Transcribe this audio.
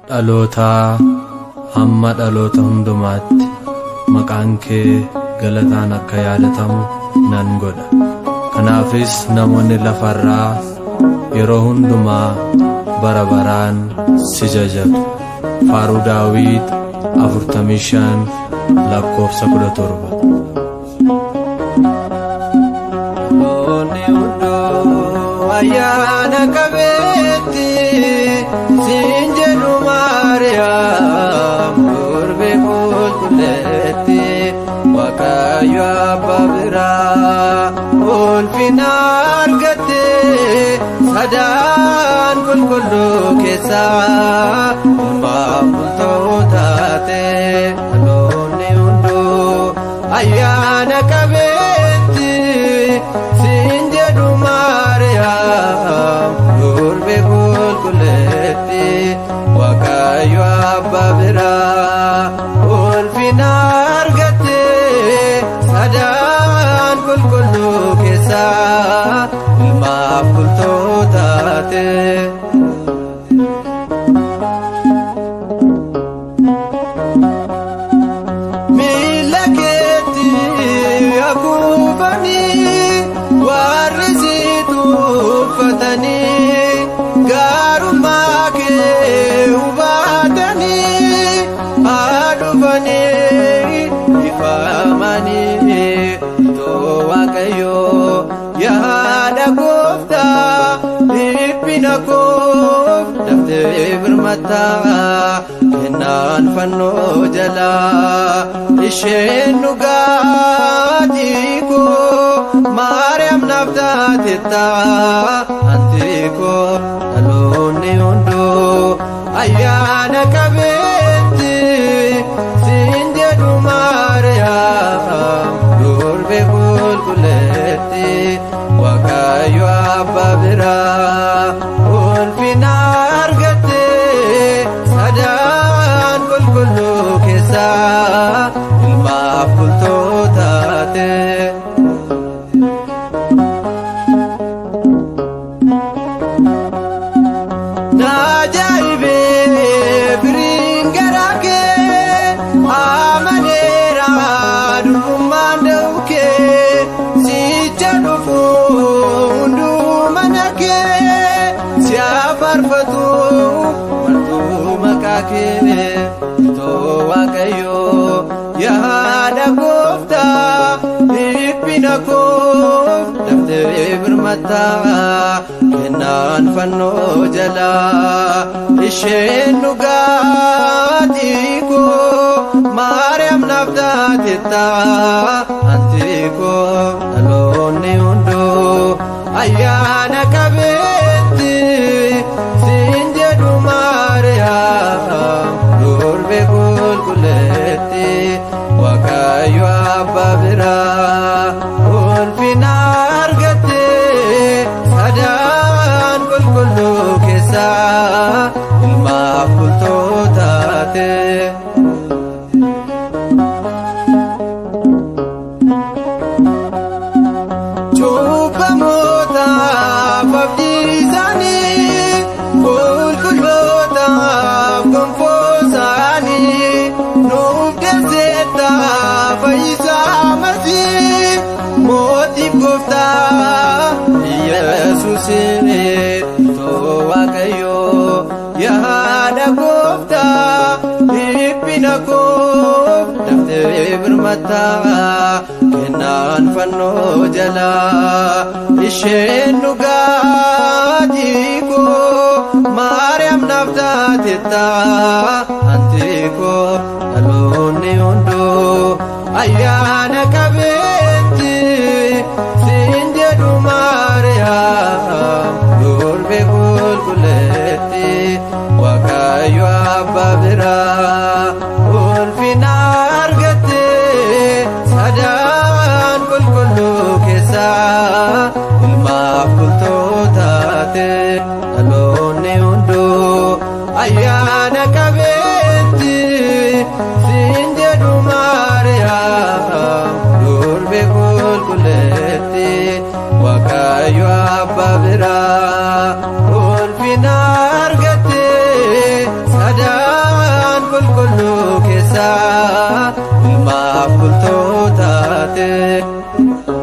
Dhalootaa hamma dhaloota hundumaatti maqaan kee galataan akka yaadatamu nan godha. Kanaafis namoonni lafarraa yeroo hundumaa bara baraan si jajatu. Faaruu Daawit 45 lakkoofsa 17. Ayyaana qabeetti siin jedhu Maariyaam durbe qulqulleetti Waaqayyo Abbaa biraa ulfina argatte sadaan qulqulluu keessaa ilmaan bultoo taate dhaloonni hunduu ayyaana qabeetti siin jedhu Maariyaam durbe qulqulleetti Waaqayyo Abbaa biraa ulfina argatte sadaan qulqulluu keessaa ilmaan bultoo taate. Miila keetti haguuganii warri si tuffatanii gaarummaa kee hubatanii adufanii ifamanii too Waaqayyo yaada gooftaa dhiphina koof daftee birmataa kennaan fannoo jalaa isheen dhugaatii koo Maariyaam naaf taatettaa anti koo dhaloonni hunduu ayyaana qabeetti siin jedhu Maariyaam durbe qulqulleetti Waaqayyo Abbaa biraa ulfina argatte sadaan qulqulluu keessaa ilmaaf bultoo taate. Too Waaqayyo yaada gooftaa dhiphina koof daftee birmataa kennaan fannoo jalaa isheen dhugaatii koo Maariyaam naaf taatettaa anti koo dhaloonni hunduu ayyaana qabeetti siin jedhu Maariyaam durbe qulqulleetti Waaqayyo Abbaa biraa ulfina argatte sadaan qulqulluu keessaa ilmaaf bultoo taate. Cubbamootaaf abdii isaanii qulqullootaaf gonfoo isaanii nuuf deemseettaa fayyisaa Masiih mootiif gooftaa Yesuusin too Waaqayyo yaada gooftaa dhiphina koof daftee birmataa kennaan fannoo jalaa isheen dhugaatii koo Maariyaam naaf taatettaa anti koo dhaloonni hunduu ayyaana qabeetti siin jedhu Maariyaam durbe qulqulleetti Waaqayyo Abbaa biraa ulfina argatte sadaan qulqulluu keessaa ilmaaf bultoo taate dhaloonni hunduu ayyaana qabeetti siin jedhu Maariyaam durbe qulqulleetti Waaqayyo Abbaa biraa ulfina argatte sada Amen.